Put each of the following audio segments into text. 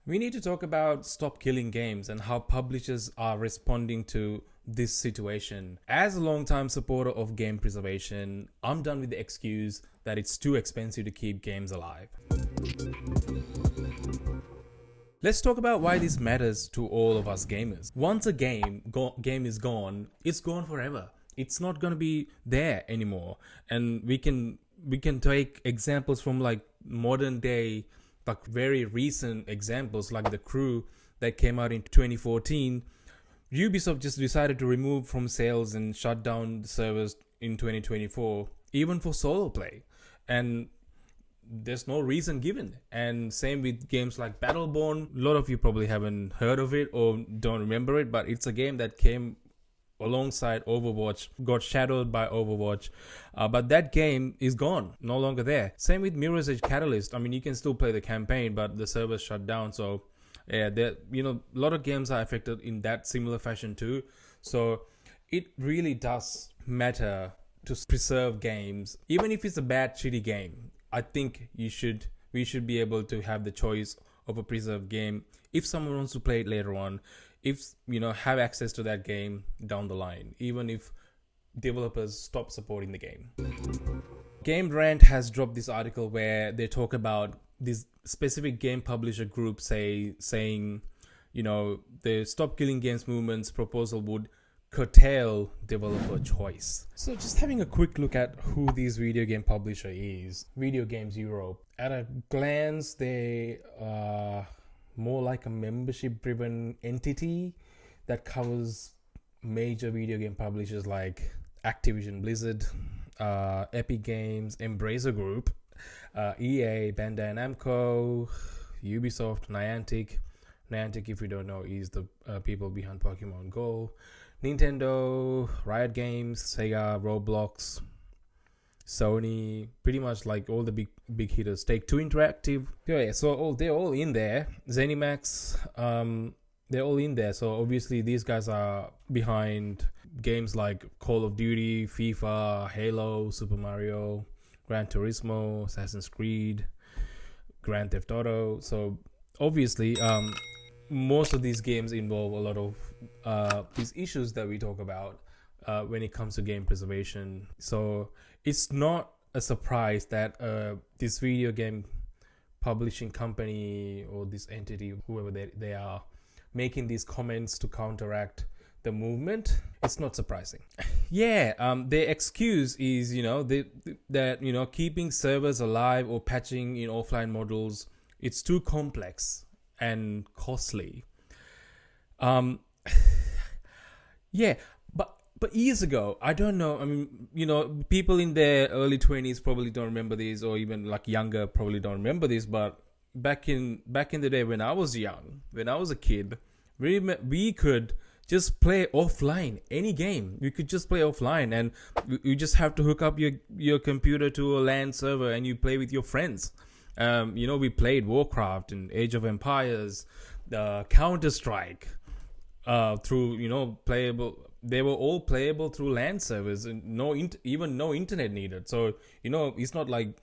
We need to talk about stop killing games and how publishers are responding to this situation. As a long-time supporter of game preservation, I'm done with the excuse that it's too expensive to keep games alive. Let's talk about why this matters to all of us gamers. Once a game is gone, it's gone forever. It's not going to be there anymore. And we can take examples from like modern day, like very recent examples, like The Crew that came out in 2014. Ubisoft just decided to remove from sales and shut down the servers in 2024, even for solo play. And there's no reason given. And same with games like Battleborn. A lot of you probably haven't heard of it or don't remember it, but it's a game that came alongside Overwatch, got shadowed by Overwatch, but that game is gone, no longer there. Same with Mirror's Edge Catalyst. I mean, you can still play the campaign, but the servers shut down. So yeah, a lot of games are affected in that similar fashion too. So it really does matter to preserve games, even if it's a bad, shitty game. I think we should be able to have the choice of a preserved game if someone wants to play it later on. If have access to that game down the line, even if developers stop supporting the game. Game Rant has dropped this article where they talk about this specific game publisher group saying the Stop Killing Games movement's proposal would curtail developer choice. So just having a quick look at who this video game publisher is. Video Games Europe. At a glance, they are more like a membership-driven entity that covers major video game publishers like Activision Blizzard, Epic Games, Embracer Group, EA, Bandai Namco, Ubisoft, Niantic. Niantic, if you don't know, is the people behind Pokemon Go, Nintendo, Riot Games, Sega, Roblox, Sony, pretty much like all the big hitters. Take-Two Interactive. Yeah, so they're all in there. ZeniMax, they're all in there. So obviously these guys are behind games like Call of Duty, FIFA, Halo, Super Mario, Gran Turismo, Assassin's Creed, Grand Theft Auto. So obviously most of these games involve a lot of these issues that we talk about when it comes to game preservation. So it's not a surprise that this video game publishing company or this entity, whoever they are, making these comments to counteract the movement. It's not surprising. Yeah, their excuse is that keeping servers alive or patching in offline models, it's too complex and costly. Yeah, but years ago, I don't know. I mean, people in their early 20s probably don't remember this, or even like younger probably don't remember this. But back in the day when I was young, when I was a kid, we could just play offline any game. You could just play offline, and you just have to hook up your computer to a LAN server, and you play with your friends. We played Warcraft and Age of Empires, Counter-Strike, through playable. They were all playable through LAN servers, and no internet needed. So it's not like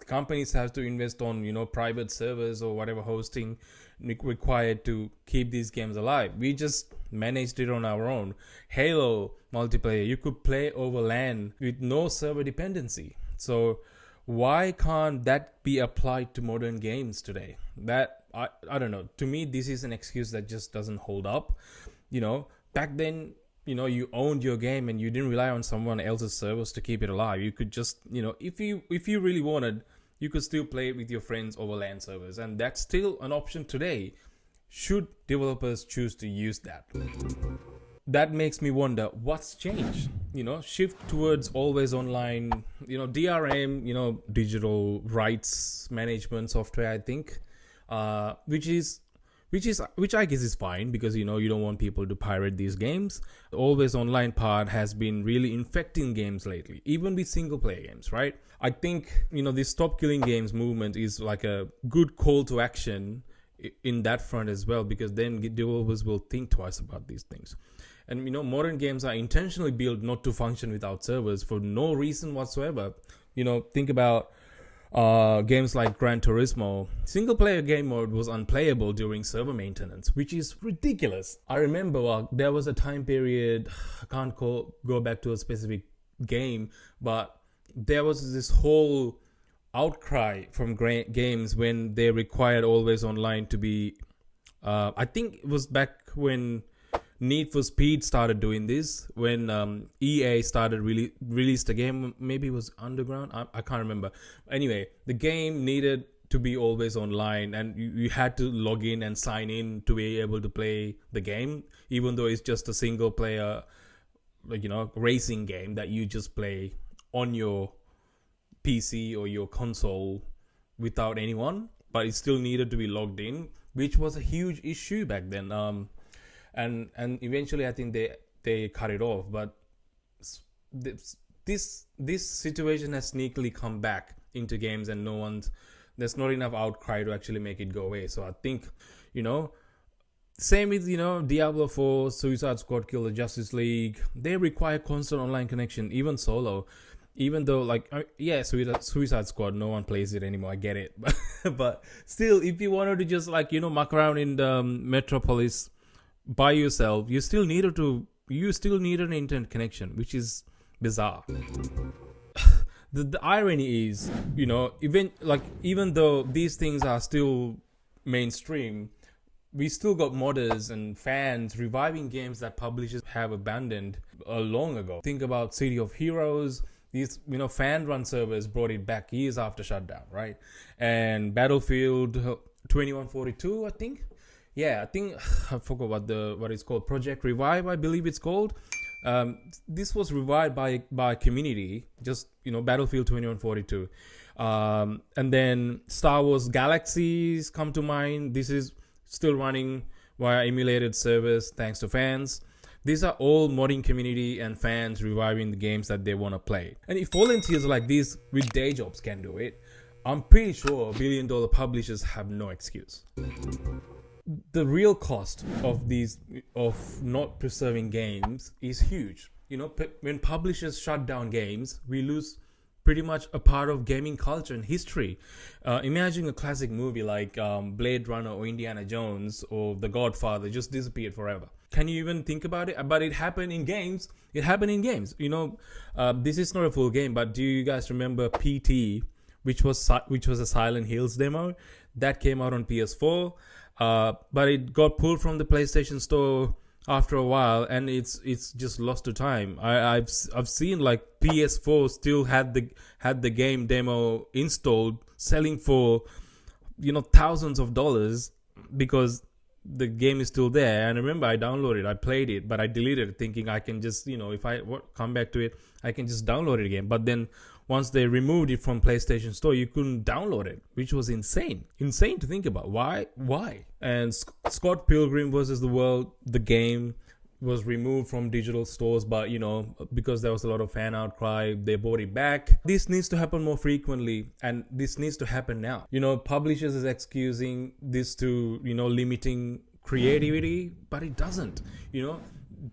companies have to invest on private servers or whatever hosting required to keep these games alive. We just managed it on our own. Halo multiplayer, you could play over LAN with no server dependency. So why can't that be applied to modern games today? That I don't know. To me, this is an excuse that just doesn't hold up. Back then, you owned your game and you didn't rely on someone else's servers to keep it alive. You could just, if you really wanted, you could still play it with your friends over LAN servers, and that's still an option today. Should developers choose to use that? That makes me wonder what's changed. Shift towards always online, DRM, digital rights management software, I think, which I guess is fine because you don't want people to pirate these games. The always online part has been really infecting games lately, even with single player games, right? I think this Stop Killing Games movement is like a good call to action in that front as well, because then developers will think twice about these things. And modern games are intentionally built not to function without servers for no reason whatsoever. Think about games like Gran Turismo, single player game mode was unplayable during server maintenance, which is ridiculous. I remember there was a time period, I can't go back to a specific game, but there was this whole outcry from games when they required always online to be, I think it was back when Need for Speed started doing this, when EA started released a game, maybe it was Underground, I can't remember. Anyway, the game needed to be always online, and you had to log in and sign in to be able to play the game, even though it's just a single player, like, racing game that you just play on your PC or your console without anyone, but it still needed to be logged in, which was a huge issue back then. And eventually I think they cut it off, but this situation has sneakily come back into games, and there's not enough outcry to actually make it go away. So I think, same with, Diablo 4, Suicide Squad, Kill the Justice League, they require constant online connection, even solo. Even though, Suicide Squad, no one plays it anymore, I get it. But still, if you wanted to just, muck around in the Metropolis by yourself, you still needed an internet connection, which is bizarre. The irony is, even though these things are still mainstream, we still got modders and fans reviving games that publishers have abandoned long ago. Think about City of Heroes. These, fan run servers brought it back years after shutdown, right? And Battlefield 2142, I think. Yeah, I think I forgot what it's called. Project Revive, I believe it's called. This was revived by community, just Battlefield 2142. And then Star Wars Galaxies come to mind. This is still running via emulated servers thanks to fans. These are all modding community and fans reviving the games that they want to play. And if volunteers like this with day jobs can do it, I'm pretty sure billion-dollar publishers have no excuse. The real cost of not preserving games is huge. When publishers shut down games, we lose pretty much a part of gaming culture and history. Imagine a classic movie like Blade Runner or Indiana Jones or The Godfather just disappeared forever. Can you even think about it? But it happened in games. This is not a full game, but do you guys remember PT, which was a Silent Hills demo that came out on PS4? But it got pulled from the PlayStation Store after a while, and it's just lost to time. I've seen PS4 still had the game demo installed, selling for thousands of dollars because the game is still there. And I remember I downloaded it, I played it, but I deleted it thinking I can just if I come back to it, I can just download it again. But then once they removed it from PlayStation Store, you couldn't download it, which was insane to think about. Why? And Scott Pilgrim vs. the World, the game, was removed from digital stores, but because there was a lot of fan outcry, they brought it back. This needs to happen more frequently, and this needs to happen now. Publishers is excusing this to limiting creativity, but it doesn't.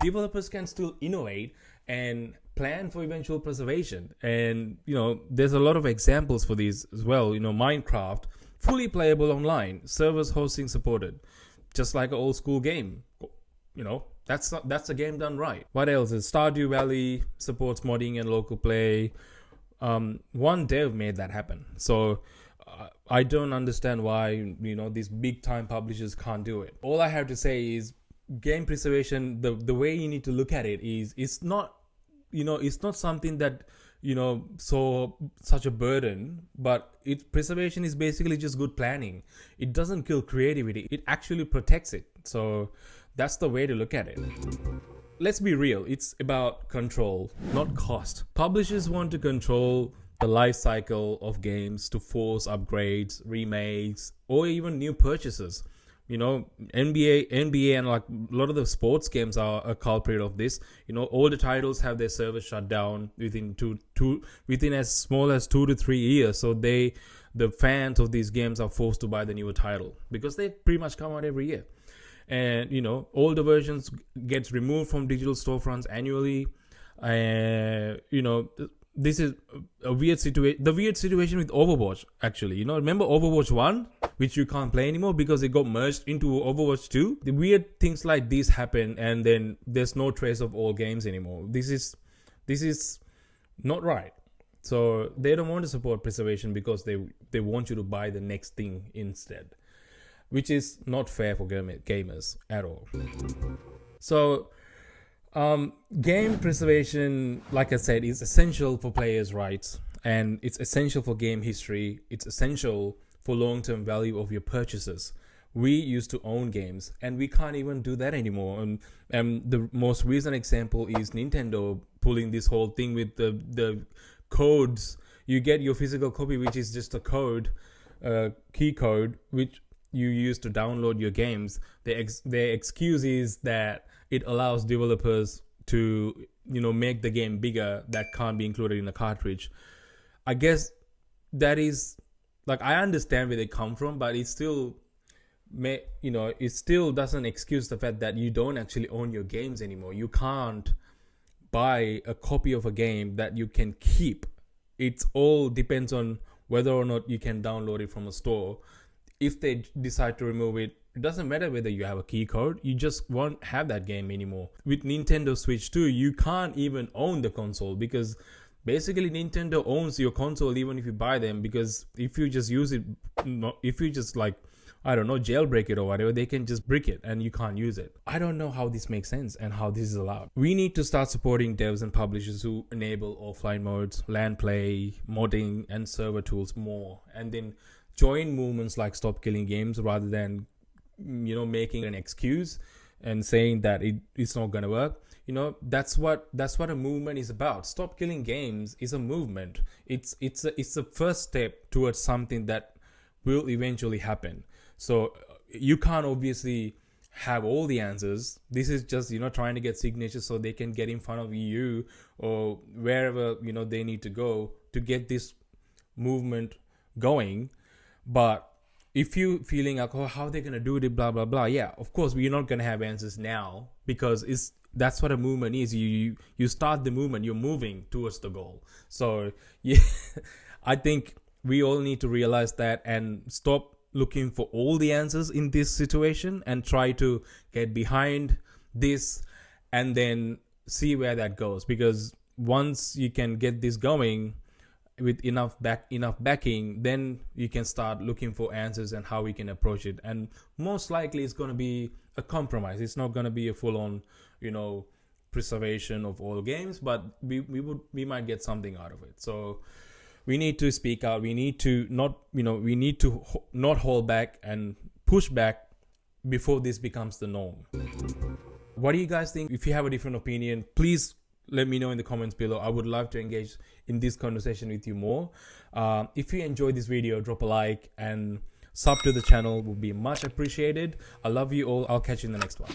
Developers can still innovate and plan for eventual preservation, and there's a lot of examples for these as well. Minecraft, fully playable online, servers hosting supported, just like an old school game. That's a game done right. What else is Stardew Valley supports modding and local play. One dev made that happen. So I don't understand why these big time publishers can't do it. All I have to say is game preservation, the way you need to look at it is it's not something that such a burden, but preservation is basically just good planning. It doesn't kill creativity, it actually protects it. So that's the way to look at it. Let's be real, it's about control, not cost. Publishers want to control the life cycle of games to force upgrades, remakes, or even new purchases. NBA and a lot of the sports games are a culprit of this. All the titles have their servers shut down within within as small as 2 to 3 years. So the fans of these games are forced to buy the newer title because they pretty much come out every year. And older versions gets removed from digital storefronts annually. this is a weird situation. The weird situation with Overwatch, actually. Remember Overwatch 1, which you can't play anymore because it got merged into Overwatch 2? The weird things like this happen, and then there's no trace of all games anymore. This is not right. So they don't want to support preservation because they want you to buy the next thing instead, which is not fair for gamers at all. So game preservation, like I said, is essential for players' rights, and it's essential for game history. It's essential for long-term value of your purchases. We used to own games, and we can't even do that anymore. And the most recent example is Nintendo pulling this whole thing with the codes. You get your physical copy, which is just a code, key code, which you use to download your games. Their excuse is that it allows developers to make the game bigger that can't be included in a cartridge. I guess that is, like, I understand where they come from, but it still it still doesn't excuse the fact that you don't actually own your games anymore. You can't buy a copy of a game that you can keep. It all depends on whether or not you can download it from a store. If they decide to remove it, it doesn't matter whether you have a key code, you just won't have that game anymore. With Nintendo Switch 2, you can't even own the console, because basically Nintendo owns your console even if you buy them, because if you just use it, if you just jailbreak it or whatever, they can just brick it and you can't use it. I don't know how this makes sense and how this is allowed. We need to start supporting devs and publishers who enable offline modes, LAN play, modding, and server tools more, and then join movements like Stop Killing Games rather than making an excuse and saying that it's not going to work. That's what a movement is about. Stop Killing Games is a movement. It's a first step towards something that will eventually happen. So you can't obviously have all the answers. This is just trying to get signatures so they can get in front of EU or wherever they need to go to get this movement going. But if you feeling like, oh, how are they going to do it, blah, blah, blah. Yeah, of course, we're not going to have answers now, because that's what a movement is. You start the movement, you're moving towards the goal. So yeah, I think we all need to realize that and stop looking for all the answers in this situation and try to get behind this and then see where that goes. Because once you can get this going with enough backing, then you can start looking for answers and how we can approach it. And most likely it's going to be a compromise. It's not going to be a full-on preservation of all games, but we might get something out of it. So we need to speak out. We need to not hold back and push back before this becomes the norm. What do you guys think? If you have a different opinion, please let me know in the comments below. I would love to engage in this conversation with you more. If you enjoyed this video, drop a like and sub to the channel would be much appreciated. I love you all. I'll catch you in the next one.